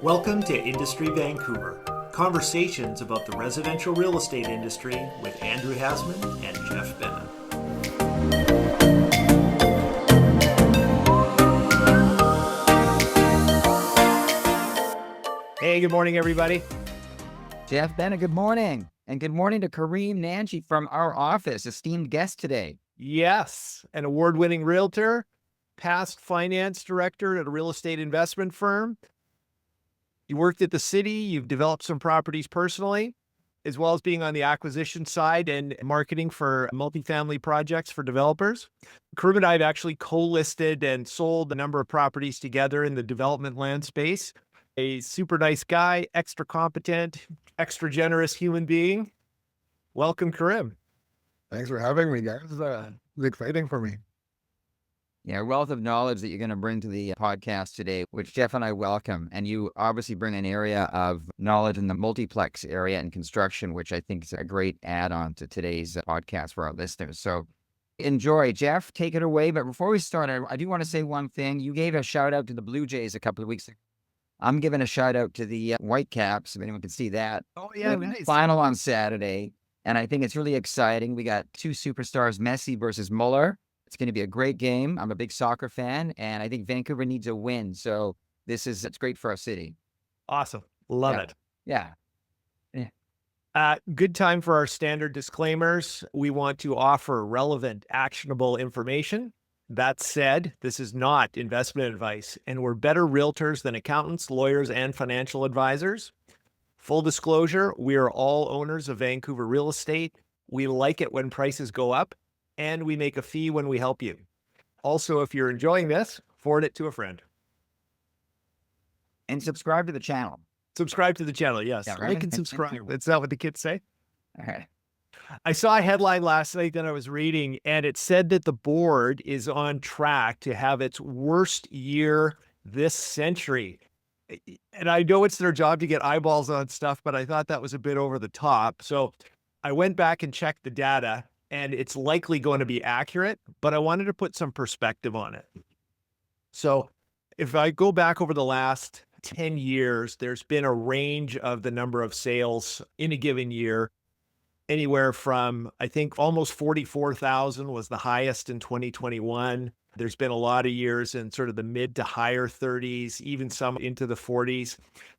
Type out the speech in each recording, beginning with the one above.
Welcome to Industry Vancouver, conversations about the residential real estate industry with Andrew Hasman and Jeff Bennett. Hey, good morning, everybody. Jeff Bennett, good morning. And good morning to Karim Nanji from our office, esteemed guest today. Yes, an award-winning realtor, past finance director at a real estate investment firm. You worked at the city, you've developed some properties personally, as well as being on the acquisition side and marketing for multifamily projects for developers. Karim and I have actually co-listed and sold a number of properties together in the development land space. A super nice guy, extra competent, extra generous human being. Welcome, Karim. Thanks for having me, guys. It's exciting for me. Yeah, a wealth of knowledge that you're going to bring to the podcast today, which Jeff and I welcome. And you obviously bring an area of knowledge in the multiplex area and construction, which I think is a great add-on to today's podcast for our listeners. So enjoy. Jeff, take it away. But before we start, I do want to say one thing. You gave a shout out to the Blue Jays a couple of weeks ago. I'm giving a shout out to the Whitecaps, if anyone can see that. Oh, yeah, nice. Final on Saturday. And I think it's really exciting. We got two superstars, Messi versus Muller. It's going to be a great game. I'm a big soccer fan, and I think Vancouver needs a win. So it's great for our city. Awesome. Love it. Yeah. Good time for our standard disclaimers. We want to offer relevant, actionable information. That said, this is not investment advice, and we're better realtors than accountants, lawyers, and financial advisors. Full disclosure, we are all owners of Vancouver real estate. We like it when prices go up, and we make a fee when we help you. Also, if you're enjoying this, forward it to a friend. And subscribe to the channel. Subscribe to the channel, yes. Yeah, right. Like and subscribe. Is that what the kids say? All right. I saw a headline last night that I was reading, and it said that the board is on track to have its worst year this century. And I know it's their job to get eyeballs on stuff, but I thought that was a bit over the top. So I went back and checked the data, and it's likely going to be accurate, but I wanted to put some perspective on it. So if I go back over the last 10 years, there's been a range of the number of sales in a given year. Anywhere from, I think, almost 44,000 was the highest in 2021. There's been a lot of years in sort of the mid to higher 30s, even some into the 40s.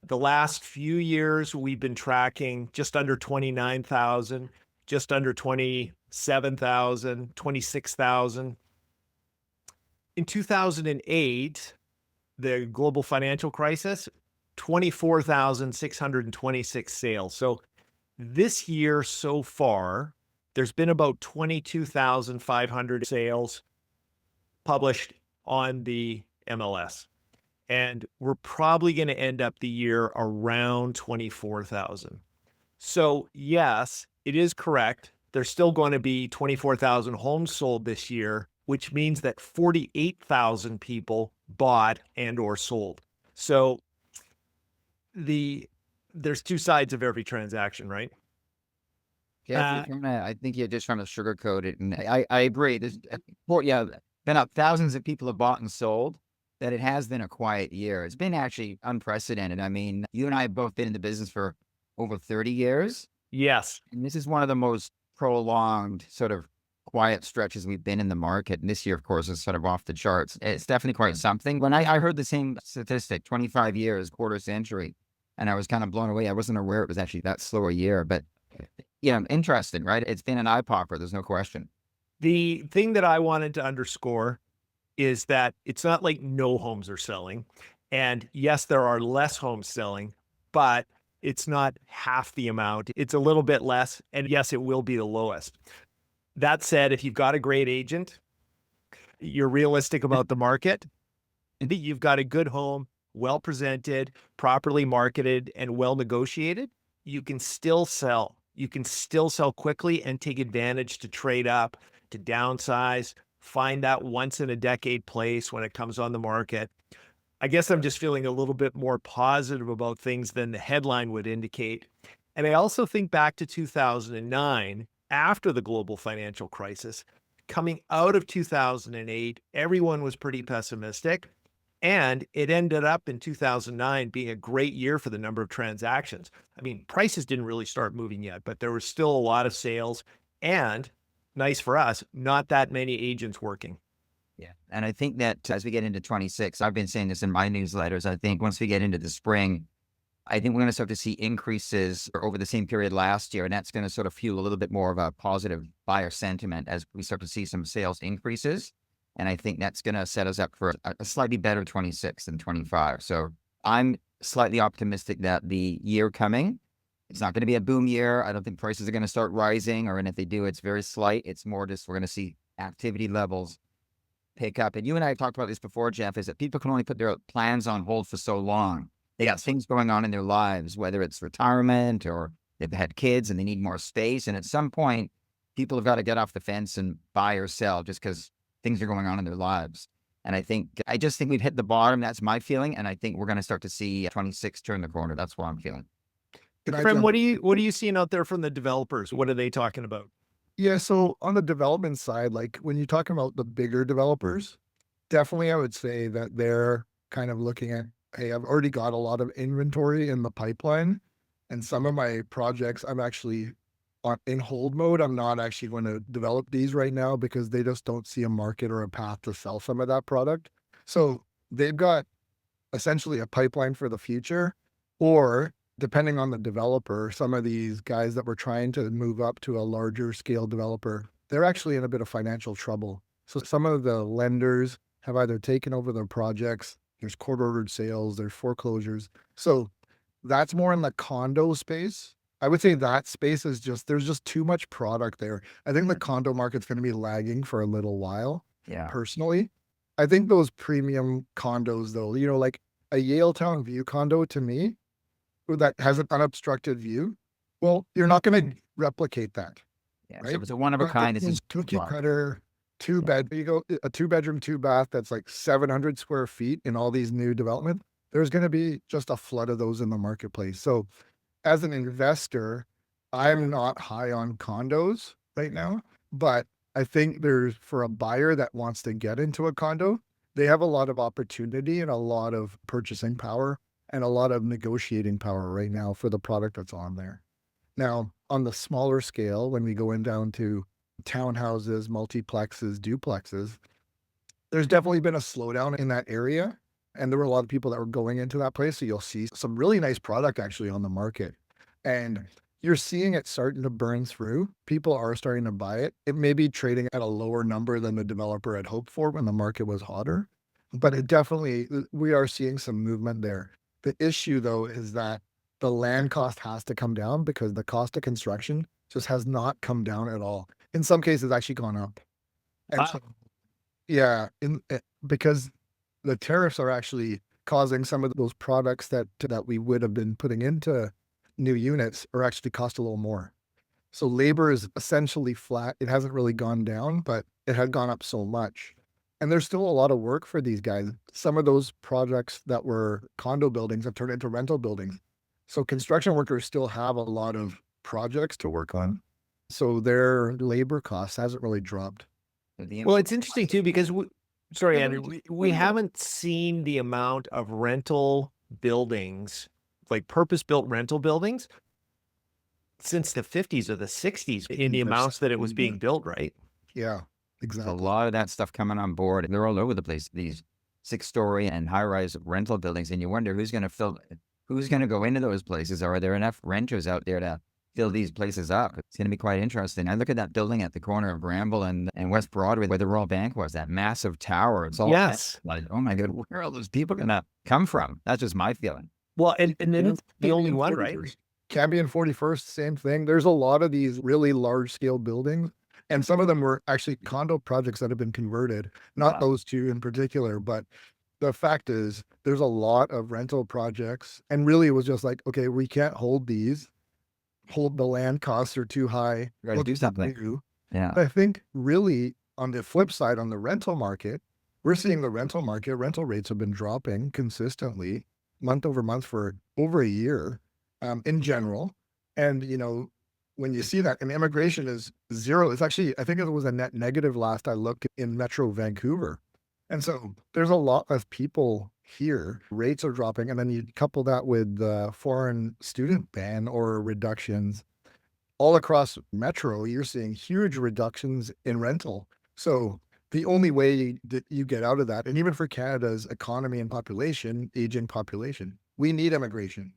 The last few years, we've been tracking just under 29,000, just under 27,000, 26,000. In 2008, the global financial crisis, 24,626 sales. So this year so far, there's been about 22,500 sales published on the MLS. And we're probably going to end up the year around 24,000. So yes, it is correct. There's still going to be 24,000 homes sold this year, which means that 48,000 people bought and or sold. So there's two sides of every transaction, right? Yeah, I think you're just trying to sugarcoat it. And I agree. There's been up thousands of people have bought and sold, that it has been a quiet year. It's been actually unprecedented. I mean, you and I have both been in the business for over 30 years. Yes. And this is one of the most prolonged sort of quiet stretches we've been in the market. And this year, of course, is sort of off the charts. It's definitely quite something. When I heard the same statistic, 25 years, quarter century, and I was kind of blown away. I wasn't aware it was actually that slow a year, but yeah, interesting, right? It's been an eye popper. There's no question. The thing that I wanted to underscore is that it's not like no homes are selling. And yes, there are less homes selling, but it's not half the amount. It's a little bit less. And yes, it will be the lowest. That said, if you've got a great agent, you're realistic about the market, and you've got a good home, well presented, properly marketed, and well negotiated, you can still sell. You can still sell quickly and take advantage to trade up, to downsize, find that once in a decade place when it comes on the market. I guess I'm just feeling a little bit more positive about things than the headline would indicate. And I also think back to 2009, after the global financial crisis. Coming out of 2008, everyone was pretty pessimistic. And it ended up in 2009 being a great year for the number of transactions. I mean, prices didn't really start moving yet, but there was still a lot of sales and nice for us, not that many agents working. Yeah. And I think that as we get into 26, I've been saying this in my newsletters. I think once we get into the spring, I think we're going to start to see increases over the same period last year. And that's going to sort of fuel a little bit more of a positive buyer sentiment as we start to see some sales increases. And I think that's going to set us up for a slightly better 26 than 25. So I'm slightly optimistic that the year coming, it's not going to be a boom year. I don't think prices are going to start rising, and if they do, it's very slight. It's more just we're going to see activity levels pick up. And you and I have talked about this before, Jeff, is that people can only put their plans on hold for so long. They got things going on in their lives, whether it's retirement or they've had kids and they need more space. And at some point, people have got to get off the fence and buy or sell just because things are going on in their lives. And I just think we've hit the bottom. That's my feeling. And I think we're going to start to see 26 turn the corner. That's what I'm feeling. Karim, what are you seeing out there from the developers? What are they talking about? Yeah, so on the development side, like when you're talking about the bigger developers, definitely I would say that they're kind of looking at, hey, I've already got a lot of inventory in the pipeline, and some of my projects I'm actually in hold mode. I'm not actually going to develop these right now because they just don't see a market or a path to sell some of that product. So they've got essentially a pipeline for the future, or depending on the developer, some of these guys that were trying to move up to a larger scale developer, they're actually in a bit of financial trouble. So some of the lenders have either taken over their projects, there's court ordered sales, there's foreclosures. So that's more in the condo space. I would say that space is there's just too much product there. I think the condo market's going to be lagging for a little while. Yeah. Personally, I think those premium condos though, like a Yaletown view condo to me that has an unobstructed view, well, you're not going to replicate that, Yeah. right? So it's a one of a kind. This is cookie cutter, a 2-bedroom, 2-bath that's like 700 square feet in all these new development. There's going to be just a flood of those in the marketplace. So as an investor, I'm not high on condos right now, but I think for a buyer that wants to get into a condo, they have a lot of opportunity and a lot of purchasing power and a lot of negotiating power right now for the product that's on there. Now, on the smaller scale, when we go down to townhouses, multiplexes, duplexes, there's definitely been a slowdown in that area. And there were a lot of people that were going into that place. So you'll see some really nice product actually on the market. And you're seeing it starting to burn through. People are starting to buy it. It may be trading at a lower number than the developer had hoped for when the market was hotter, but we are seeing some movement there. The issue though is that the land cost has to come down because the cost of construction just has not come down at all. In some cases, actually gone up. And so, yeah, because the tariffs are actually causing some of those products that we would have been putting into new units are actually cost a little more. So labor is essentially flat. It hasn't really gone down, but it had gone up so much. And there's still a lot of work for these guys. Some of those projects that were condo buildings have turned into rental buildings. So construction workers still have a lot of projects to work on. So their labor cost hasn't really dropped. Well, it's interesting too, because sorry, Andrew, we haven't seen the amount of rental buildings, like purpose-built rental buildings, since the 50s or the 60s in the amounts that it was being built, right? Yeah, There's exactly. a lot of that stuff coming on board, and they're all over the place. These 6-story and high-rise rental buildings, and you wonder who's going to go into those places. Are there enough renters out there to fill these places up? It's going to be quite interesting. I look at that building at the corner of Granville and West Broadway, where the Royal Bank was, that massive tower. It's all like, oh my God, where are all those people going to come from? That's just my feeling. Well, and then it's the only one, right? Cambie and 41st, same thing. There's a lot of these really large scale buildings, and some of them were actually condo projects that have been converted. Not those two in particular, but the fact is there's a lot of rental projects, and really it was just like, okay, we can't hold these. Hold the land costs are too high. You got to do something. Yeah. I think really on the flip side, on the rental market, we're seeing the rental rates have been dropping consistently month over month for over a year in general. And, when you see that, and immigration is zero, it's actually, I think it was a net negative last I looked in Metro Vancouver. And so there's a lot of people here. Rates are dropping. And then you couple that with the foreign student ban or reductions all across Metro, you're seeing huge reductions in rental. So the only way that you get out of that, and even for Canada's economy and population, aging population, we need immigration.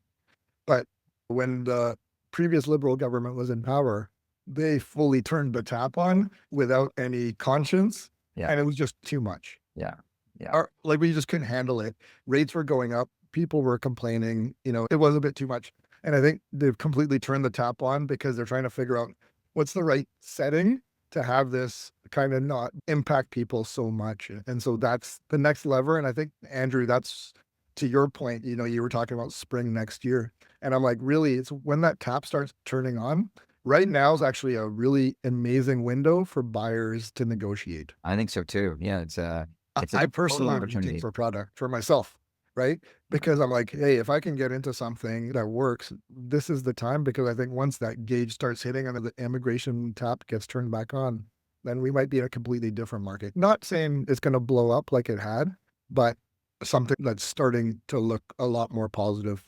But when the previous Liberal government was in power, they fully turned the tap on without any conscience, Yeah. and it was just too much. Yeah. Yeah. Or like we just couldn't handle it. Rates were going up. People were complaining. It was a bit too much. And I think they've completely turned the tap on because they're trying to figure out what's the right setting to have this kind of not impact people so much. And so that's the next lever. And I think, Andrew, that's to your point, you were talking about spring next year. And I'm like, really, it's when that tap starts turning on. Right now is actually a really amazing window for buyers to negotiate. I think so too. Yeah. It's a I total personally am opportunity. looking for product for myself, right? Because I'm like, hey, if I can get into something that works, this is the time. Because I think once that gauge starts hitting and the immigration tap gets turned back on, then we might be in a completely different market. Not saying it's going to blow up like it had, but something that's starting to look a lot more positive.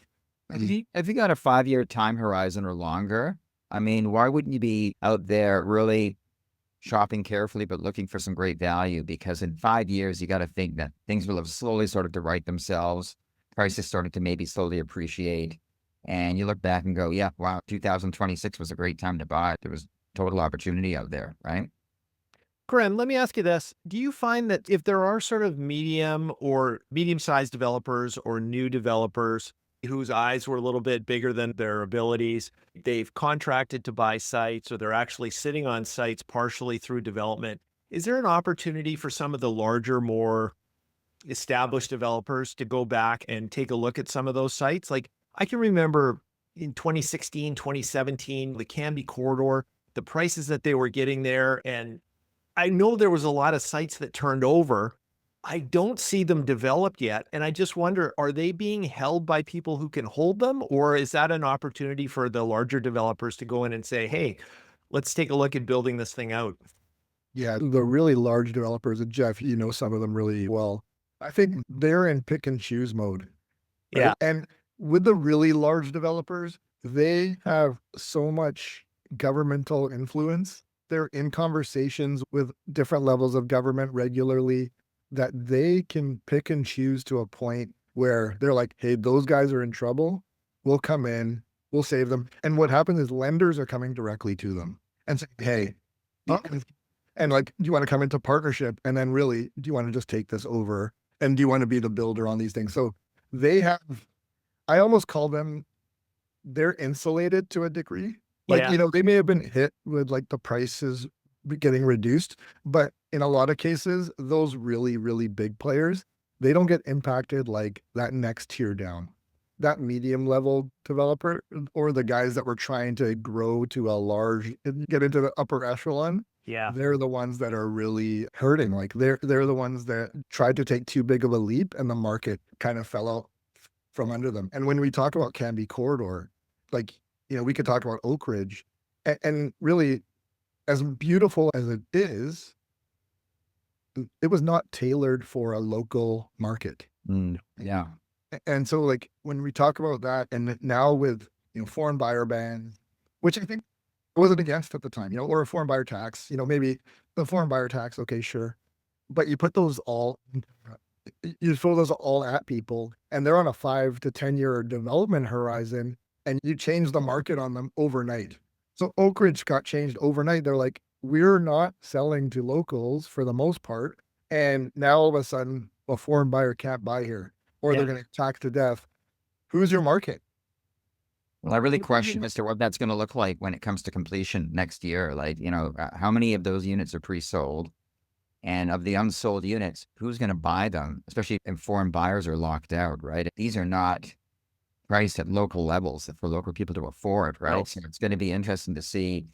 If you got a 5-year time horizon or longer, I mean, why wouldn't you be out there really shopping carefully, but looking for some great value? Because in 5 years, you got to think that things will have slowly started to right themselves. Prices started to maybe slowly appreciate. And you look back and go, yeah, wow, 2026 was a great time to buy. There was total opportunity out there, right? Karim, let me ask you this. Do you find that if there are sort of medium or medium-sized developers or new developers whose eyes were a little bit bigger than their abilities, they've contracted to buy sites or they're actually sitting on sites partially through development, is there an opportunity for some of the larger, more established developers to go back and take a look at some of those sites? Like I can remember in 2016, 2017, the Canby corridor, the prices that they were getting there, and I know there was a lot of sites that turned over. I don't see them developed yet. And I just wonder, are they being held by people who can hold them? Or is that an opportunity for the larger developers to go in and say, hey, let's take a look at building this thing out? Yeah, the really large developers, and Jeff, you know some of them really well. I think they're in pick and choose mode, right? Yeah. And with the really large developers, they have so much governmental influence. They're in conversations with different levels of government regularly that they can pick and choose to a point where they're like, hey, those guys are in trouble. We'll come in, we'll save them. And what happens is lenders are coming directly to them and saying, hey, and like, do you want to come into partnership? And then really, do you want to just take this over? And do you want to be the builder on these things? So they have, I almost call them, they're insulated to a degree. Like, Yeah. they may have been hit with like the prices getting reduced, but in a lot of cases, those really, really big players, they don't get impacted like that next tier down. That medium level developer or the guys that were trying to grow to a large, get into the upper echelon, Yeah. they're the ones that are really hurting. Like they're the ones that tried to take too big of a leap and the market kind of fell out from under them. And when we talk about Canby Corridor, like, we could talk about Oak Ridge and really as beautiful as it is, it was not tailored for a local market. Yeah. And so like when we talk about that and now with, foreign buyer ban, which I think I wasn't against at the time, or a foreign buyer tax, maybe the foreign buyer tax, okay, sure. But you put those all, you throw those all at people and they're on a 5 to 10 year development horizon and you change the market on them overnight. So Oak Ridge got changed overnight. They're like, we're not selling to locals for the most part. And now all of a sudden a foreign buyer can't buy here or they're Yeah. going to tax to death. Who's your market? Well, I really question as to what that's going to look like when it comes to completion next year. Like, how many of those units are pre-sold? And of the unsold units, who's going to buy them? Especially if foreign buyers are locked out, right? These are not priced at local levels for local people to afford, right? No. So it's going to be interesting to see,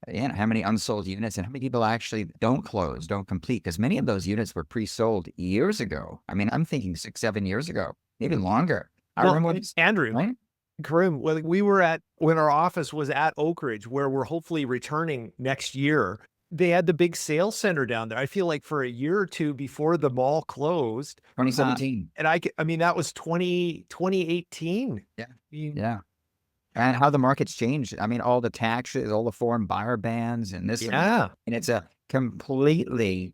how many unsold units and how many people actually don't close, don't complete. Because many of those units were pre-sold years ago. I mean, I'm thinking 6, 7 years ago, maybe longer. I Well, remember when Andrew, right? Karim, when we were when our office was at Oak Ridge, where we're hopefully returning next year, they had the big sales center down there. I feel like for a year or two before the mall closed, 2017. and I mean, that was 2018. Yeah. I mean, Yeah. And how the market's changed. I mean, all the taxes, all the foreign buyer bans and this and that. yeah. And it's a completely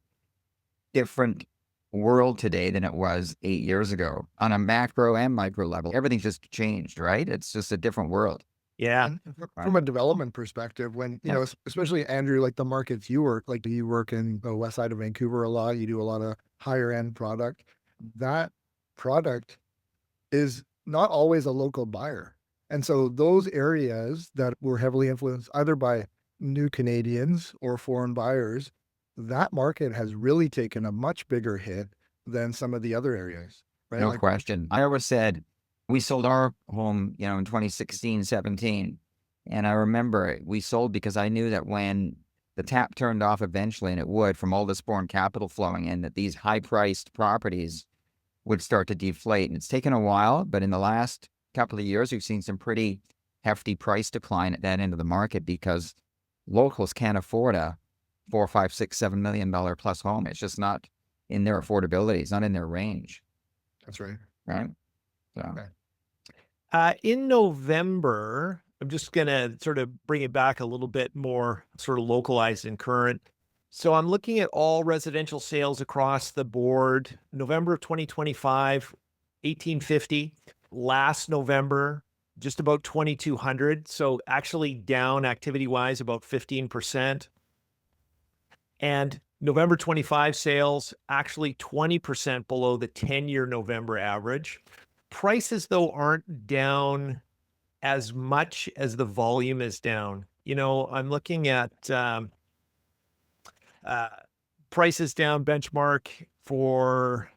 different world today than it was 8 years ago on a macro and micro level. Everything's just changed, right? It's just a different world. Yeah. And Right. from a development perspective, when, you Yeah. know, especially Andrew, like the markets you work, like you work in the west side of Vancouver a lot, you do a lot of higher end product. That product is not always a local buyer. And so those areas that were heavily influenced either by new Canadians or foreign buyers, that market has really taken a much bigger hit than some of the other areas, right? No Like, question. I always said we sold our home, in 2016, 17. And I remember we sold because I knew that when the tap turned off eventually, and it would from all this foreign capital flowing in, that these high priced properties would start to deflate. And it's taken a while, but in the last couple of years, we've seen some pretty hefty price decline at that end of the market because locals can't afford a $4, $5, $6, $7 million plus home. It's just not in their affordability. It's not in their range, that's right. right? So, Okay. In November, I'm just gonna sort of bring it back a little bit more sort of localized and current. So I'm looking at all residential sales across the board. November of 2025, 1850. Last November, just about 2200. So actually down activity wise about 15%. And November 25 sales actually 20% below the 10-year November average. Prices, though, aren't down as much as the volume is down. I'm looking at uh, prices down benchmark for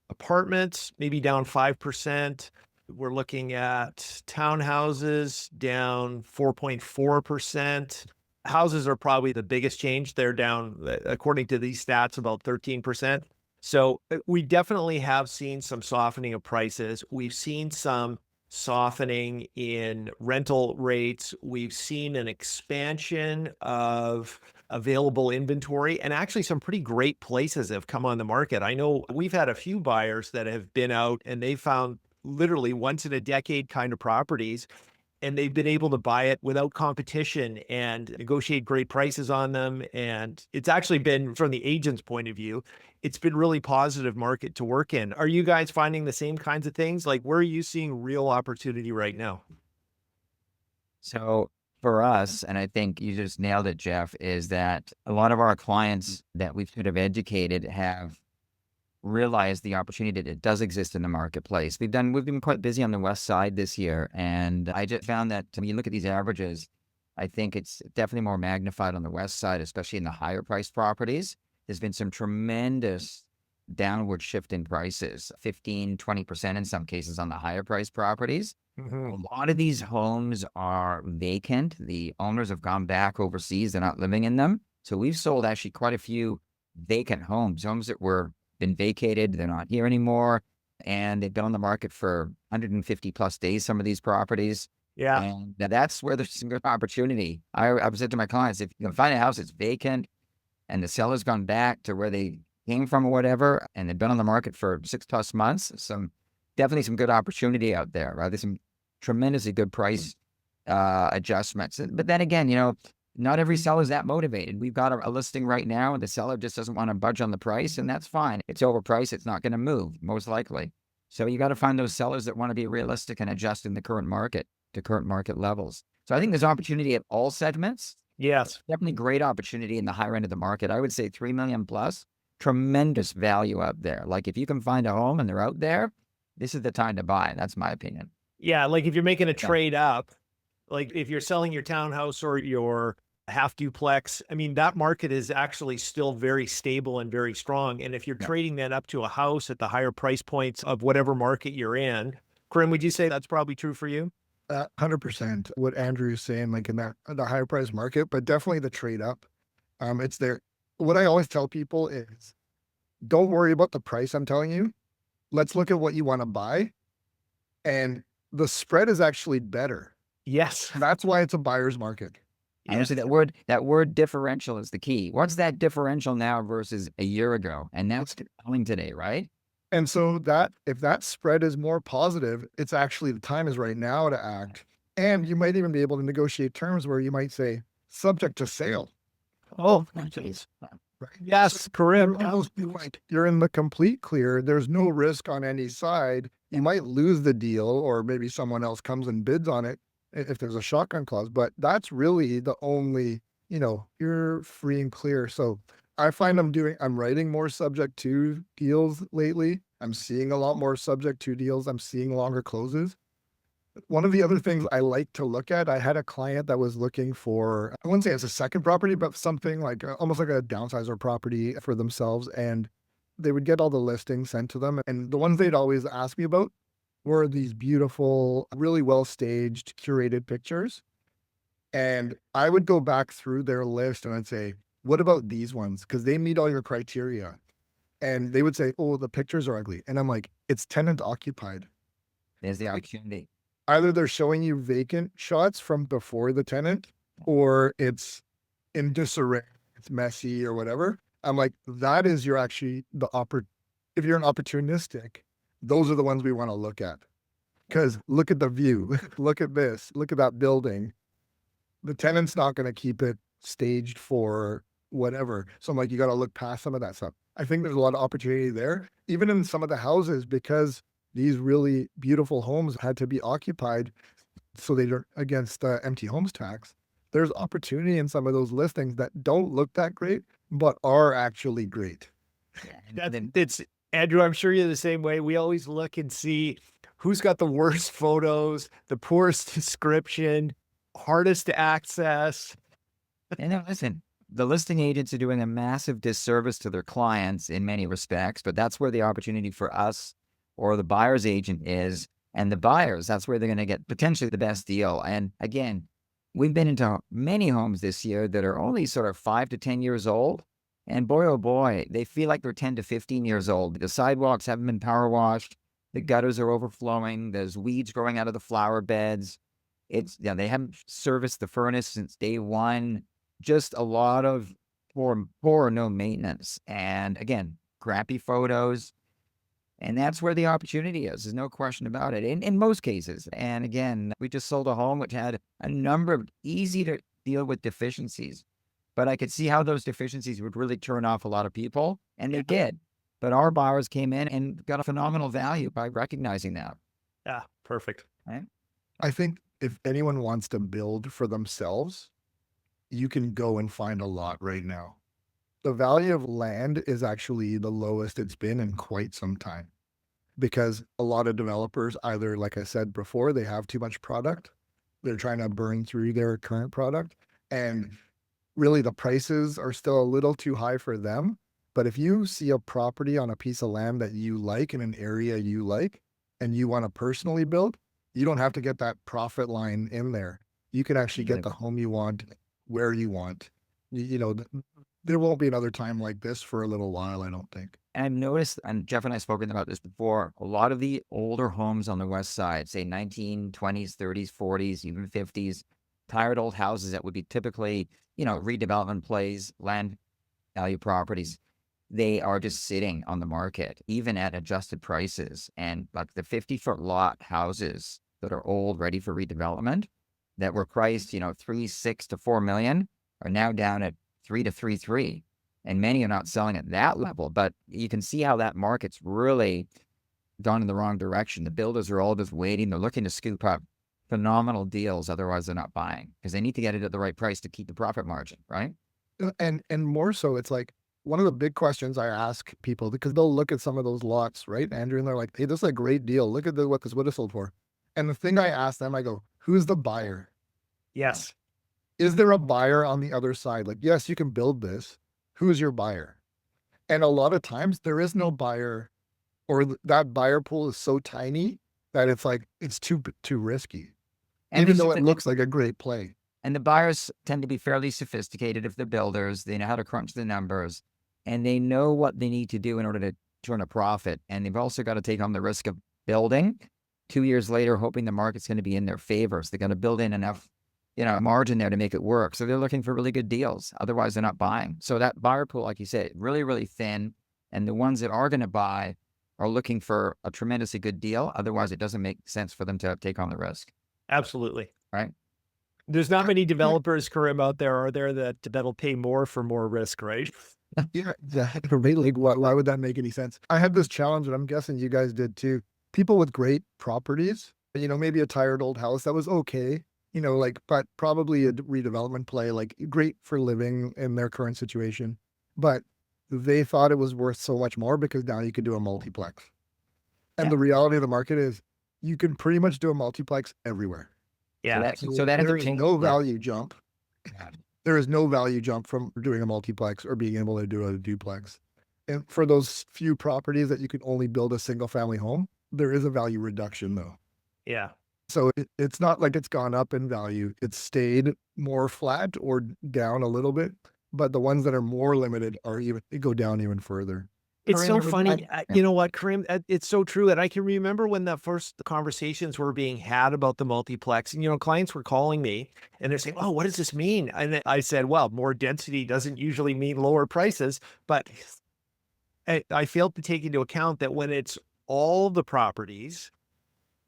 apartments, maybe down 5%. We're looking at townhouses down 4.4%. Houses are probably the biggest change. They're down, according to these stats, about 13%. So we definitely have seen some softening of prices. We've seen some softening in rental rates. We've seen an expansion of available inventory, and actually some pretty great places have come on the market. I know we've had a few buyers that have been out and they found literally once in a decade kind of properties, and they've been able to buy it without competition and negotiate great prices on them. And it's actually been, from the agent's point of view, it's been really positive market to work in. Are you guys finding the same kinds of things? Like, where are you seeing real opportunity right now? so for us, and I think you just nailed it, Jeff, is that a lot of our clients that we've sort of educated have realized the opportunity that does exist in the marketplace. We've been quite busy on the west side this year, and I just found that when you look at these averages, I think it's definitely more magnified on the west side, especially in the higher priced properties. There's been some tremendous downward shift in prices, 15, 20% in some cases on the higher priced properties. Mhm. A lot of these homes are vacant. The owners have gone back overseas. They're not living in them. So we've sold actually quite a few vacant homes that were been vacated. They're not here anymore. And they've been on the market for 150 plus days, some of these properties. Yeah. And that's where there's some good opportunity. I've said to my clients, if you can find a house that's vacant and the seller's gone back to where they came from or whatever, and they've been on the market for 6+ months, definitely some good opportunity out there, right? There's some tremendously good price adjustments. But then again, not every seller is that motivated. We've got a listing right now, and the seller just doesn't want to budge on the price, and that's fine. It's overpriced. It's not going to move, most likely. So you got to find those sellers that want to be realistic and adjust in the current market to current market levels. So I think there's opportunity at all segments. Yes. Definitely great opportunity in the higher end of the market. I would say 3 million plus, tremendous value out there. Like if you can find a home and they're out there, this is the time to buy. That's my opinion. Yeah. Like if you're making a Yeah. trade up, like if you're selling your townhouse or your half duplex, I mean, that market is actually still very stable and very strong. And if you're Yeah. trading that up to a house at the higher price points of whatever market you're in, Karim, would you say that's probably true for you? 100% what Andrew's saying, like in that the higher price market, but definitely the trade up. It's there. What I always tell people is don't worry about the price I'm telling you. Let's look at what you want to buy. And the spread is actually better. Yes. That's why it's a buyer's market. Honestly, that word differential is the key. What's that differential now versus a year ago? And that's compelling today, right? And so that if that spread is more positive, it's actually the time is right now to act. And you might even be able to negotiate terms where you might say subject to sale. Oh, geez. Right. Yes, Karim. You're in the complete clear. There's no risk on any side. You might lose the deal, or maybe someone else comes and bids on it if there's a shotgun clause. But that's really the only, you're free and clear. So I find I'm writing more subject to deals lately. I'm seeing a lot more subject to deals. I'm seeing longer closes. One of the other things I like to look at, I had a client that was looking for, I wouldn't say it's a second property, but something like almost like a downsizer property for themselves. And they would get all the listings sent to them. And the ones they'd always ask me about were these beautiful, really well staged, curated pictures. And I would go back through their list and I'd say, what about these ones? Because they meet all your criteria. And they would say, oh, the pictures are ugly. And I'm like, it's tenant occupied. There's the opportunity. Either they're showing you vacant shots from before the tenant, or it's in disarray, it's messy or whatever. I'm like, that is if you're an opportunistic, those are the ones we want to look at. Because look at the view, look at this, look at that building. The tenant's not going to keep it staged for whatever. So I'm like, you got to look past some of that stuff. I think there's a lot of opportunity there, even in some of the houses, because these really beautiful homes had to be occupied so they don't against empty homes tax. There's opportunity in some of those listings that don't look that great, but are actually great. It's Andrew, I'm sure you're the same way. We always look and see who's got the worst photos, the poorest description, hardest to access. And listen, the listing agents are doing a massive disservice to their clients in many respects, but that's where the opportunity for us or the buyer's agent is. And the buyers, that's where they're going to get potentially the best deal. And again, we've been into many homes this year that are only sort of 5 to 10 years old. And boy, oh boy, they feel like they're 10 to 15 years old. The sidewalks haven't been power washed. The gutters are overflowing. There's weeds growing out of the flower beds. They haven't serviced the furnace since day one. Just a lot of poor or no maintenance. And again, crappy photos. And that's where the opportunity is. There's no question about it in most cases. And again, we just sold a home which had a number of easy to deal with deficiencies. But I could see how those deficiencies would really turn off a lot of people. And they did. But our buyers came in and got a phenomenal value by recognizing that. Yeah, perfect. Right? I think if anyone wants to build for themselves, you can go and find a lot right now. The value of land is actually the lowest it's been in quite some time, because a lot of developers either, like I said before, they have too much product. They're trying to burn through their current product. And really the prices are still a little too high for them. But if you see a property on a piece of land that you like in an area you like, and you want to personally build, you don't have to get that profit line in there. You can actually get the home you want, where you want. There won't be another time like this for a little while, I don't think. And I've noticed, and Jeff and I have spoken about this before, a lot of the older homes on the west side, say 1920s, 30s, 40s, even 50s, tired old houses that would be typically, redevelopment plays, land value properties, they are just sitting on the market, even at adjusted prices. And like the 50-foot lot houses that are old, ready for redevelopment, that were priced, 3.6 to 4 million, are now down at 3 to 3.3, and many are not selling at that level. But you can see how that market's really gone in the wrong direction. The builders are all just waiting. They're looking to scoop up phenomenal deals. Otherwise, they're not buying because they need to get it at the right price to keep the profit margin, right? And more so, it's like one of the big questions I ask people, because they'll look at some of those lots, right, Andrew, and they're like, hey, this is a great deal. Look at what this would have sold for. And the thing I ask them, I go, who's the buyer? Yes. Is there a buyer on the other side? Like, yes, you can build this. Who's your buyer? And a lot of times there is no buyer, or that buyer pool is so tiny that it's like, it's too risky, And even though it looks like a great play. And the buyers tend to be fairly sophisticated if they're builders. They know how to crunch the numbers, and they know what they need to do in order to turn a profit. And they've also got to take on the risk of building 2 years later, hoping the market's going to be in their favor. So they're going to build in enough, margin there to make it work. So they're looking for really good deals. Otherwise, they're not buying. So that buyer pool, like you said, really, really thin. And the ones that are going to buy are looking for a tremendously good deal. Otherwise, it doesn't make sense for them to take on the risk. Absolutely. Right. There's not many developers, Karim, out there, are there, that'll pay more for more risk, right? Yeah, right. Like, why would that make any sense? I had this challenge, and I'm guessing you guys did too. People with great properties, maybe a tired old house that was okay, but probably a redevelopment play, like great for living in their current situation. But they thought it was worth so much more because now you could do a multiplex. And the reality of the market is you can pretty much do a multiplex everywhere. Yeah. So that there is no yeah. value jump. There is no value jump from doing a multiplex or being able to do a duplex. And for those few properties that you can only build a single family home, there is a value reduction though. Yeah. So it's not like it's gone up in value. It's stayed more flat or down a little bit, but the ones that are more limited they go down even further. It's so Karim, funny. You know what, Karim? It's so true. And I can remember when the first conversations were being had about the multiplex, and, clients were calling me and they're saying, oh, what does this mean? And I said, well, more density doesn't usually mean lower prices. But I failed to take into account that when it's all the properties,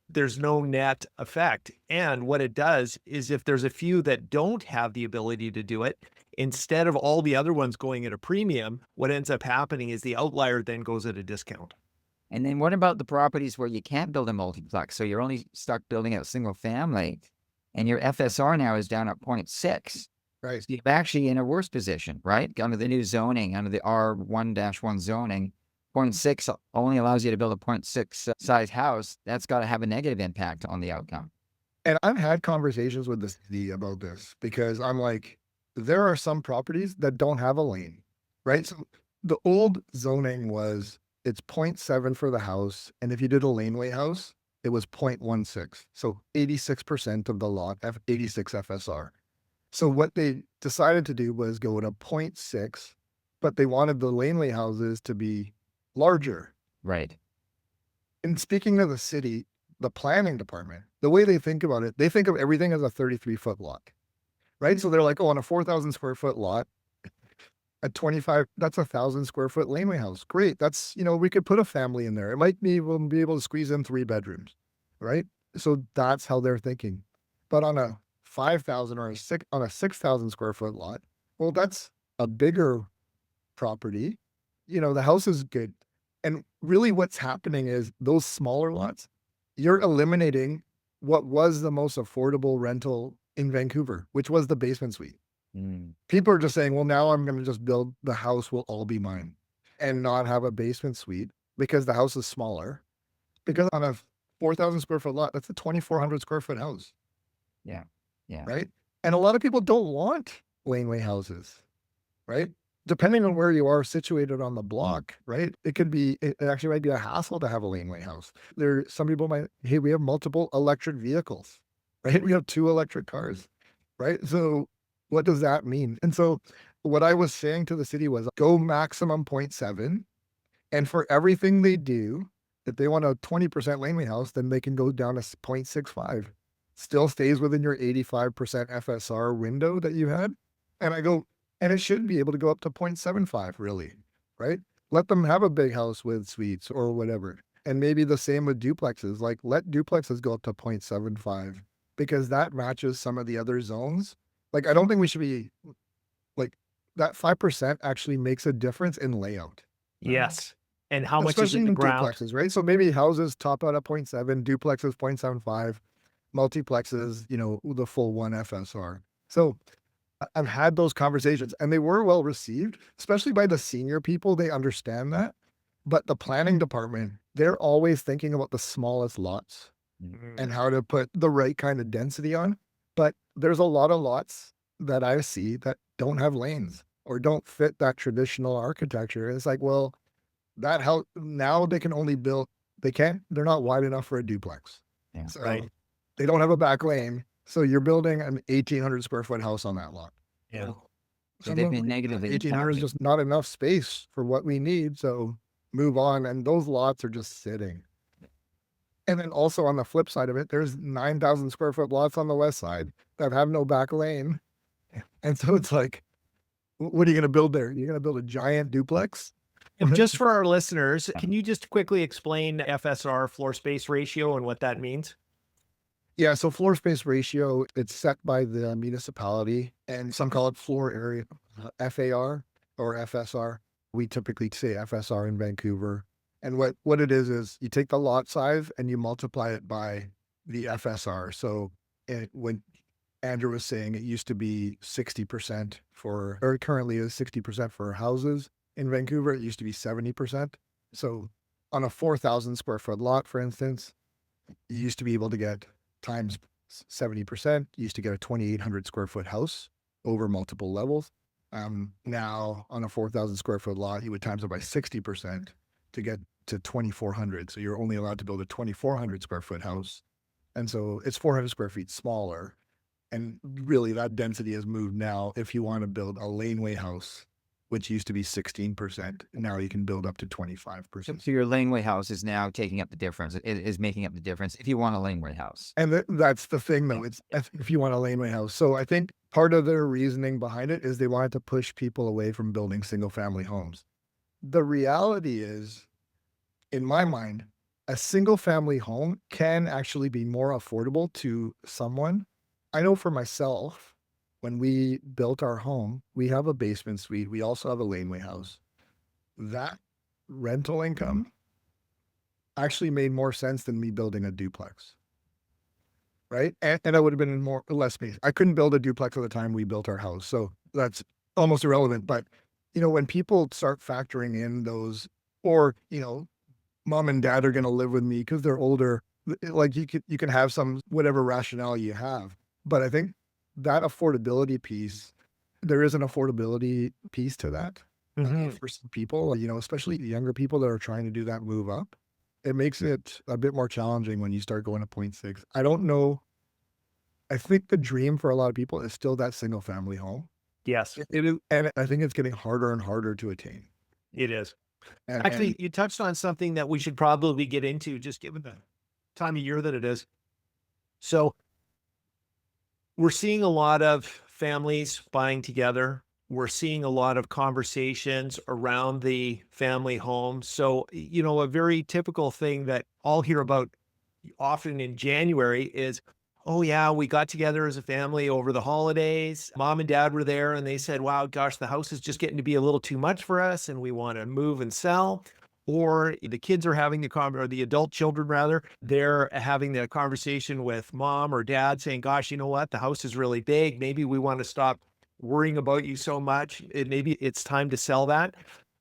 there's no net effect. And what it does is if there's a few that don't have the ability to do it, instead of all the other ones going at a premium, what ends up happening is the outlier then goes at a discount. And then what about the properties where you can't build a multiplex? So you're only stuck building out single family and your FSR now is down at 0.6. Right. So you're actually in a worse position, right? Under the new zoning, under the R1-1 zoning, 0.6 only allows you to build a 0.6 size house. That's got to have a negative impact on the outcome. And I've had conversations with the city about this because I'm like, there are some properties that don't have a lane, right? So the old zoning was it's 0.7 for the house. And if you did a laneway house, it was 0.16. So 86% of the lot have 86 FSR. So what they decided to do was go to 0.6, but they wanted the laneway houses to be larger. Right. And speaking of the city, the planning department, the way they think about it, they think of everything as a 33-foot lot, right? So they're like, oh, on a 4,000 square foot lot, at 25, that's 1,000 square foot laneway house. Great. That's, we could put a family in there. It might be, we'll be able to squeeze in 3 bedrooms, right? So that's how they're thinking. But on a 5,000 or on a 6,000 square foot lot, well, that's a bigger property. The house is good. And really what's happening is those smaller lots, you're eliminating what was the most affordable rental in Vancouver, which was the basement suite. People are just saying, well, now I'm going to just build the house will all be mine and not have a basement suite because the house is smaller. Because on a 4,000 square foot lot, that's a 2,400 square foot house. Yeah. Yeah. Right. And a lot of people don't want laneway houses, right? Depending on where you are situated on the block, right? It actually might be a hassle to have a laneway house. Some people might, hey, we have multiple electric vehicles, right? We have 2 electric cars, right? So what does that mean? And so what I was saying to the city was go maximum 0.7. And for everything they do, if they want a 20% laneway house, then they can go down to 0.65. Still stays within your 85% FSR window that you had. And I go, and it should be able to go up to 0.75 really, right? Let them have a big house with suites or whatever. And maybe the same with duplexes, like let duplexes go up to 0.75 because that matches some of the other zones. Like, I don't think we should be like that 5% actually makes a difference in layout. Yes. And how much is Especially in the in ground? duplexes, right? So maybe houses top out at 0.7, duplexes 0.75, multiplexes, the full 1 FSR. So I've had those conversations and they were well received, especially by the senior people. They understand that. But the planning department, they're always thinking about the smallest lots and how to put the right kind of density on. But there's a lot of lots that I see that don't have lanes or don't fit that traditional architecture. It's like, well, that house now they can only build, they're not wide enough for a duplex. Yeah. So Right. they don't have a back lane. So you're building an 1,800 square foot house on that lot. Yeah. So they've been negatively 1,800 is impacted. just not enough space for what we need. So move on. And those lots are just sitting. And then also on the flip side of it, there's 9,000 square foot lots on the west side that have no back lane. And so it's like, what are you going to build there? You're going to build a giant duplex? And just for our listeners, can you just quickly explain FSR, floor space ratio, and what that means? Yeah, so floor space ratio, it's set by the municipality, and some call it floor area, FAR or FSR. We typically say FSR in Vancouver. And what it is you take the lot size and you multiply it by the FSR. So when Andrew was saying, it used to be 60% for, or currently is 60% for houses in Vancouver. It used to be 70%. So on a 4,000 square foot lot, for instance, you used to be able to get times 70%, you used to get a 2,800 square foot house over multiple levels. Now on a 4,000 square foot lot, you would times it by 60% to get to 2,400. So you're only allowed to build a 2,400 square foot house. And so it's 400 square feet smaller. And really that density has moved now. If you want to build a laneway house, which used to be 16%, now you can build up to 25%. So your laneway house is now taking up the difference. It is making up the difference if you want a laneway house. And that's the thing, though. It's if you want a laneway house. So I think part of their reasoning behind it is they wanted to push people away from building single family homes. The reality is, in my mind, a single family home can actually be more affordable to someone. I know for myself, when we built our home, we have a basement suite. We also have a laneway house. That rental income actually made more sense than me building a duplex. Right. And I would have been in less space. I couldn't build a duplex at the time we built our house. So that's almost irrelevant. But, when people start factoring in those, or, mom and dad are going to live with me because they're older, like you can have some, whatever rationale you have. But I think that affordability piece, there is an affordability piece to that. For some people, especially the younger people that are trying to do that move up, it makes it a bit more challenging when you start going to 0.6. I don't know. I think the dream for a lot of people is still that single family home. Yes, It is, and I think it's getting harder and harder to attain. it is. And Actually, you touched on something that we should probably get into, just given the time of year that it is. So we're seeing a lot of families buying together. We're seeing a lot of conversations around the family home. So, a very typical thing that I'll hear about often in January is, oh yeah, we got together as a family over the holidays. Mom and dad were there and they said, wow, gosh, the house is just getting to be a little too much for us and we want to move and sell. Or the kids are having or the adult children rather, they're having the conversation with mom or dad saying, gosh, you know what? The house is really big. Maybe we want to stop worrying about you so much. Maybe it's time to sell that.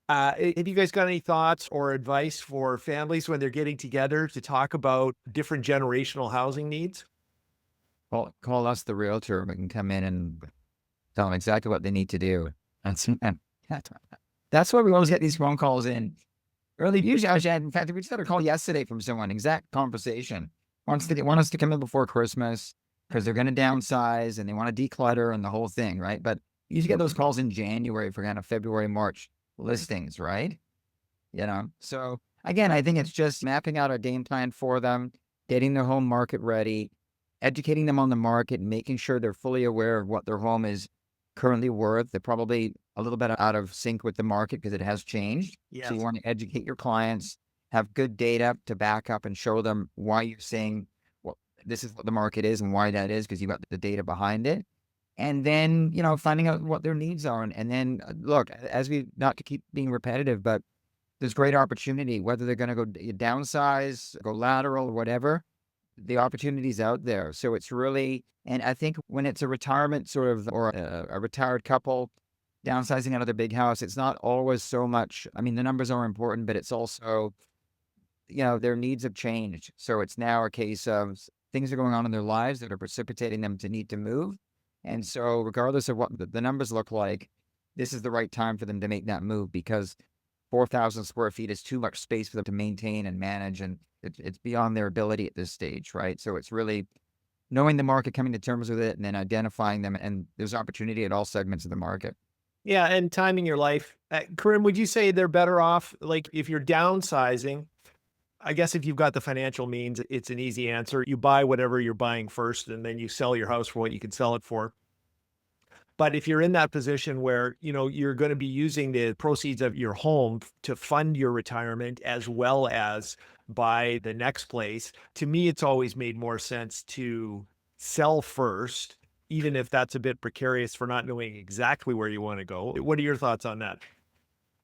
Have you guys got any thoughts or advice for families when they're getting together to talk about different generational housing needs? Well, call us the realtor. We can come in and tell them exactly what they need to do. That's why we always get these phone calls in. In fact, we just had a call yesterday from someone, exact conversation. Want us to come in before Christmas because they're going to downsize and they want to declutter and the whole thing, right? But you usually get those calls in January for kind of February, March listings, right? So again, I think it's just mapping out a game plan for them, getting their home market ready, educating them on the market, making sure they're fully aware of what their home is currently worth. They're probably a little bit out of sync with the market because it has changed. Yes. So you want to educate your clients, have good data to back up and show them why you're saying, well, this is what the market is and why that is, because you got the data behind it. And then, finding out what their needs are. And then look, not to keep being repetitive, but there's great opportunity, whether they're going to go downsize, go lateral, or whatever. The opportunity's out there. So it's really, and I think when it's a retirement or a retired couple downsizing out of their big house, it's not always so much, the numbers are important, but it's also, their needs have changed. So it's now a case of things are going on in their lives that are precipitating them to need to move. And so regardless of what the numbers look like, this is the right time for them to make that move because 4,000 square feet is too much space for them to maintain and manage. And it's beyond their ability at this stage, right? So it's really knowing the market, coming to terms with it, and then identifying them. And there's opportunity at all segments of the market. Yeah, and timing your life. Karim, would you say they're better off, like if you're downsizing, I guess if you've got the financial means, it's an easy answer. You buy whatever you're buying first, and then you sell your house for what you can sell it for. But if you're in that position where, you're going to be using the proceeds of your home to fund your retirement as well as buy the next place, to me, it's always made more sense to sell first, even if that's a bit precarious for not knowing exactly where you want to go. What are your thoughts on that?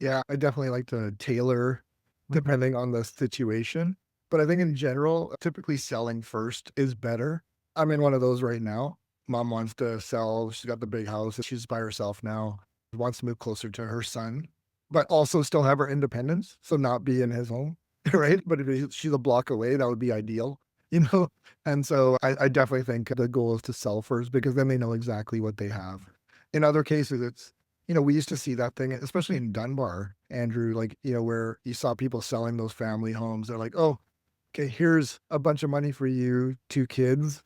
Yeah, I definitely like to tailor depending on the situation. But I think in general, typically selling first is better. I'm in one of those right now. Mom wants to sell. She's got the big house. She's by herself now. Wants to move closer to her son, but also still have her independence. So not be in his home, right? But if she's a block away, that would be ideal, you know? And so I definitely think the goal is to sell first because then they know exactly what they have. In other cases, it's, we used to see that thing, especially in Dunbar, Andrew, like, where you saw people selling those family homes. They're like, oh, okay, here's a bunch of money for you, 2 kids.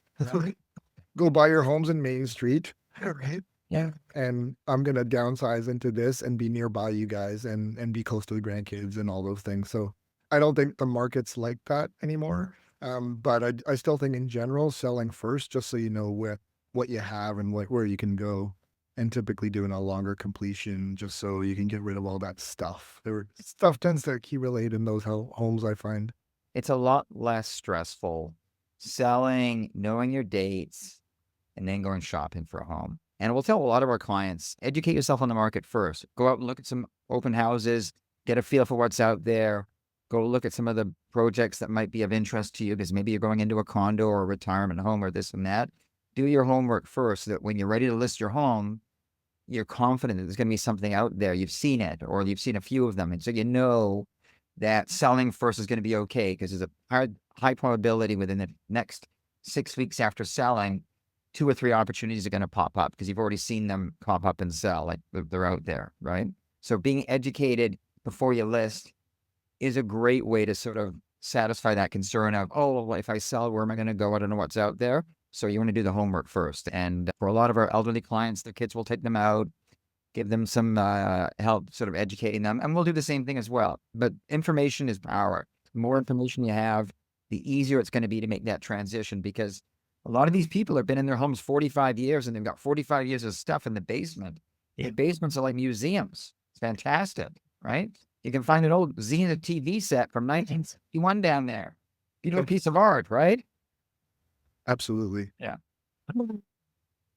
Go buy your homes in Main Street, right? Yeah. And I'm gonna downsize into this and be nearby you guys and be close to the grandkids and all those things. So I don't think the market's like that anymore. But I still think in general, selling first, just so you know what you have and where you can go, and typically doing a longer completion just so you can get rid of all that stuff. Stuff tends to accumulate in those homes, I find. It's a lot less stressful selling, knowing your dates, and then going shopping for a home. And we'll tell a lot of our clients, educate yourself on the market first. Go out and look at some open houses, get a feel for what's out there. Go look at some of the projects that might be of interest to you because maybe you're going into a condo or a retirement home or this and that. Do your homework first so that when you're ready to list your home, you're confident that there's going to be something out there. You've seen it or you've seen a few of them. And so you know that selling first is going to be okay because there's a high probability within the next 6 weeks after selling, 2 or 3 opportunities are going to pop up because you've already seen them pop up and sell. Like they're out there, right? So being educated before you list is a great way to sort of satisfy that concern of, oh, well, if I sell, where am I going to go? I don't know what's out there. So you want to do the homework first. And for a lot of our elderly clients, their kids will take them out, give them some help sort of educating them. And we'll do the same thing as well. But information is power. The more information you have, the easier it's going to be to make that transition because a lot of these people have been in their homes 45 years and they've got 45 years of stuff in the basement. Yeah. The basements are like museums. It's fantastic, right? You can find an old Zenith TV set from 1961 down there. Beautiful piece of art, right? Absolutely. Yeah.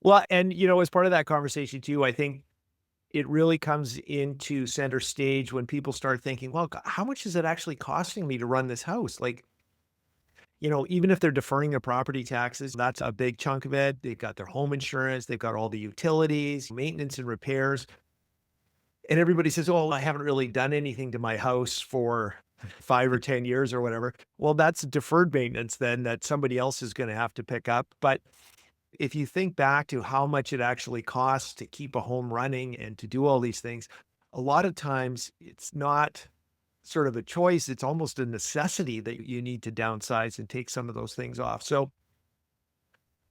Well, and as part of that conversation too, I think it really comes into center stage when people start thinking, well, how much is it actually costing me to run this house? Like, even if they're deferring their property taxes, that's a big chunk of it. They've got their home insurance, they've got all the utilities, maintenance and repairs. And everybody says, oh, I haven't really done anything to my house for 5 or 10 years or whatever. Well, that's deferred maintenance then that somebody else is going to have to pick up. But if you think back to how much it actually costs to keep a home running and to do all these things, a lot of times it's not sort of a choice. It's almost a necessity that you need to downsize and take some of those things off. So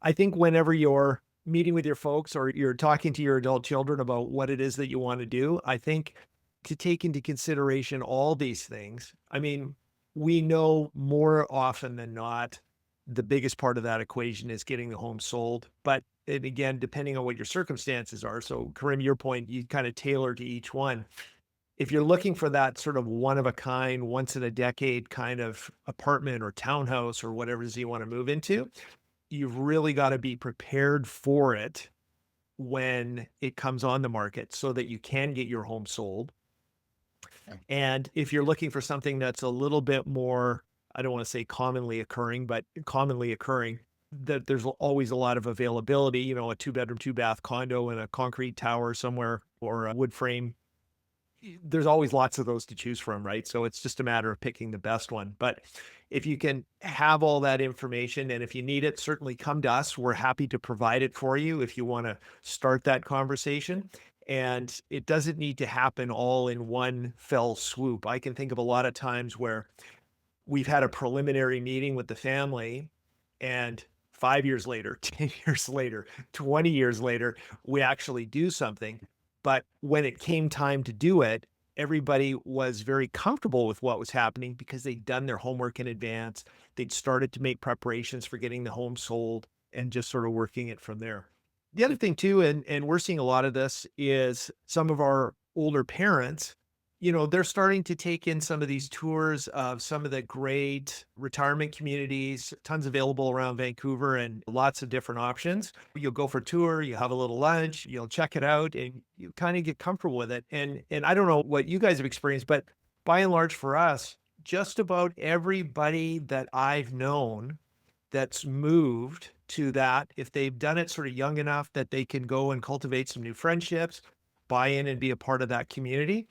I think whenever you're meeting with your folks or you're talking to your adult children about what it is that you want to do, I think to take into consideration all these things. I mean, we know more often than not, the biggest part of that equation is getting the home sold. But and again, depending on what your circumstances are. So Karim, your point, you kind of tailor to each one. If you're looking for that sort of one of a kind, once in a decade kind of apartment or townhouse or whatever it is you want to move into, you've really got to be prepared for it when it comes on the market so that you can get your home sold. And if you're looking for something that's a little bit more, I don't want to say commonly occurring, but commonly occurring, that there's always a lot of availability, a 2-bedroom, 2-bath condo in a concrete tower somewhere or a wood frame. There's always lots of those to choose from, right? So it's just a matter of picking the best one. But if you can have all that information and if you need it, certainly come to us. We're happy to provide it for you if you want to start that conversation. And it doesn't need to happen all in one fell swoop. I can think of a lot of times where we've had a preliminary meeting with the family and 5 years later, 10 years later, 20 years later, we actually do something. But when it came time to do it, everybody was very comfortable with what was happening because they'd done their homework in advance. They'd started to make preparations for getting the home sold and just sort of working it from there. The other thing too, and we're seeing a lot of this, is some of our older parents, they're starting to take in some of these tours of some of the great retirement communities, tons available around Vancouver and lots of different options. You'll go for a tour, you have a little lunch, you'll check it out and you kind of get comfortable with it. And I don't know what you guys have experienced, but by and large for us, just about everybody that I've known that's moved to that, if they've done it sort of young enough that they can go and cultivate some new friendships, buy in and be a part of that community,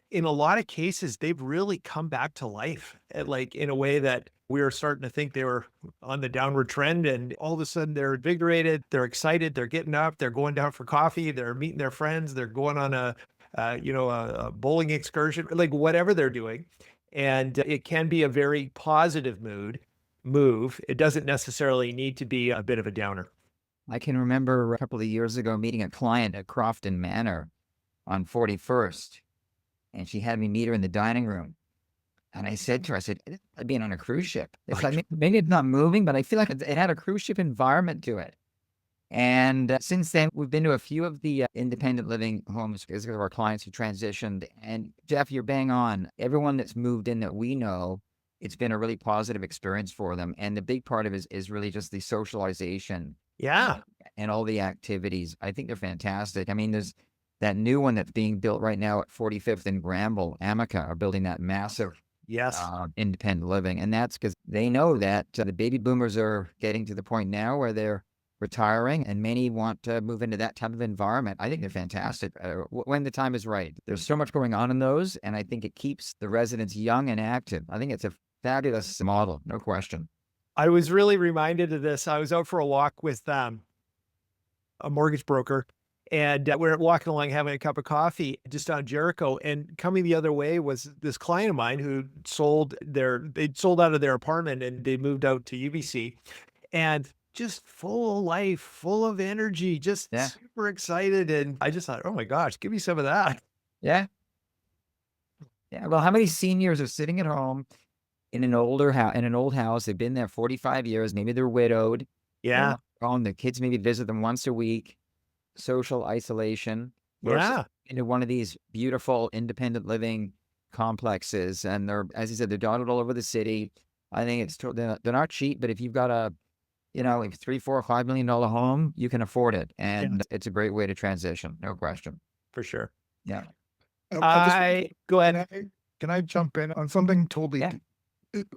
in a lot of cases, they've really come back to life, like in a way that we were starting to think they were on the downward trend. And all of a sudden they're invigorated, they're excited, they're getting up, they're going down for coffee, they're meeting their friends, they're going on a bowling excursion, like whatever they're doing. And it can be a very positive move. It doesn't necessarily need to be a bit of a downer. I can remember a couple of years ago meeting a client at Crofton Manor on 41st, and she had me meet her in the dining room. And I said to her, "It's like being on a cruise ship. It's like maybe it's not moving, but I feel like it had a cruise ship environment to it." And since then, we've been to a few of the independent living homes because of our clients who transitioned. And Jeff, you're bang on. Everyone that's moved in that we know, it's been a really positive experience for them. And the big part of it is really just the socialization. Yeah. And all the activities. I think they're fantastic. I mean, there's that new one that's being built right now at 45th and Granville. Amica are building that massive Yes. independent living. And that's because they know that the baby boomers are getting to the point now where they're retiring and many want to move into that type of environment. I think they're fantastic when the time is right. There's so much going on in those, and I think it keeps the residents young and active. I think it's a fabulous model, no question. I was really reminded of this. I was out for a walk with a mortgage broker, and we're walking along having a cup of coffee just on Jericho. And coming the other way was this client of mine who they'd sold out of their apartment and they moved out to UBC, and just full of life, full of energy, just Yeah. super excited. And I just thought, oh my gosh, give me some of that. Yeah. Yeah. Well, how many seniors are sitting at home in an old house? They've been there 45 years. Maybe they're widowed. Yeah. The kids maybe visit them once a week. Social isolation. Yeah. Into one of these beautiful independent living complexes, and they're, as you said, they're dotted all over the city. I think they're not cheap, but if you've got a, like $3, $4, $5 million home, you can afford it, and it's a great way to transition, no question. For sure. Yeah. Go ahead. Can I jump in on something totally? Yeah.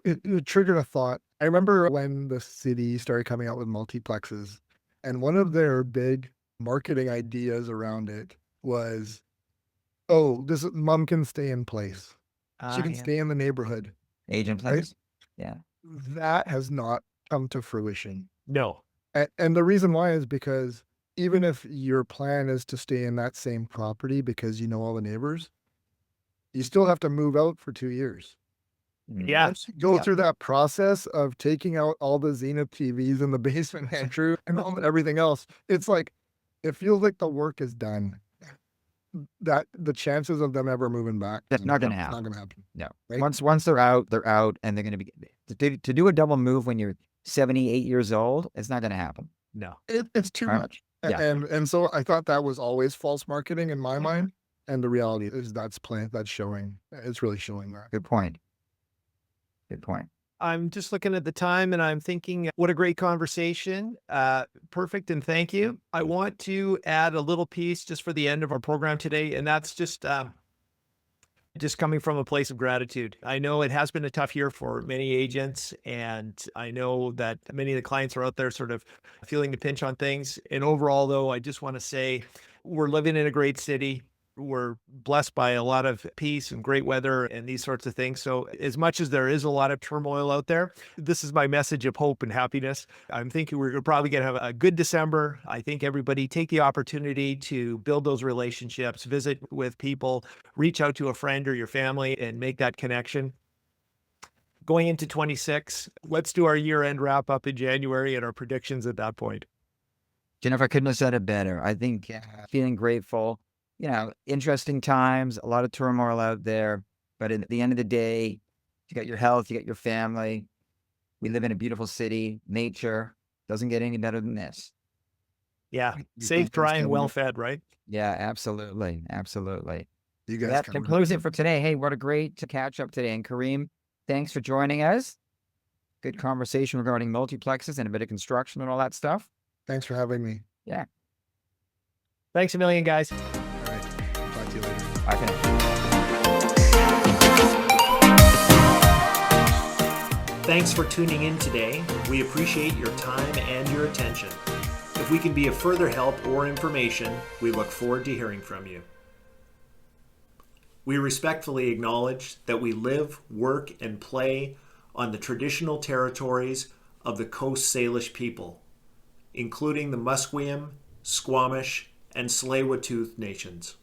It triggered a thought. I remember when the city started coming out with multiplexes, and one of their big marketing ideas around it was, oh, this mom can stay in place. She can stay in the neighborhood. Agent Right? place. Yeah. That has not come to fruition. No. And the reason why is because even if your plan is to stay in that same property because you know all the neighbors, you still have to move out for 2 years. Yeah. Go through that process of taking out all the Zenith TVs in the basement, Andrew, and everything else. It's like, it feels like the work is done. That the chances of them ever moving back, That's not going to not happen. going to happen. No. Right? Once they're out, and they're going to be to do a double move when you're 78 years old. It's not going to happen. No. It's too Right. much. Yeah. And so I thought that was always false marketing in my mind. And the reality is that's showing. It's really showing that. Good point. Good point. I'm just looking at the time and I'm thinking, what a great conversation. Perfect. And thank you. I want to add a little piece just for the end of our program today. And that's just coming from a place of gratitude. I know it has been a tough year for many agents, and I know that many of the clients are out there sort of feeling the pinch on things. And overall, though, I just want to say we're living in a great city. We're blessed by a lot of peace and great weather and these sorts of things. So as much as there is a lot of turmoil out there, this is my message of hope and happiness. I'm thinking we're probably going to have a good December. I think everybody take the opportunity to build those relationships, visit with people, reach out to a friend or your family and make that connection. Going into 26, let's do our year-end wrap up in January and our predictions at that point. Jennifer, I couldn't have said it better. I think feeling grateful. interesting times, a lot of turmoil out there. But at the end of the day, you got your health, you got your family. We live in a beautiful city. Nature doesn't get any better than this. Yeah. You Safe, think dry, it's and coming well up? fed, right? Yeah, absolutely. Absolutely. You Well, guys that coming up? concludes it for today. Hey, what a great to catch up today. And Karim, thanks for joining us. Good conversation regarding multiplexes and a bit of construction and all that stuff. Thanks for having me. Yeah. Thanks a million, guys. All right. Talk to you later. Bye for now. Thanks for tuning in today. We appreciate your time and your attention. If we can be of further help or information, we look forward to hearing from you. We respectfully acknowledge that we live, work, and play on the traditional territories of the Coast Salish people, including the Musqueam, Squamish, and Tsleil-Waututh nations.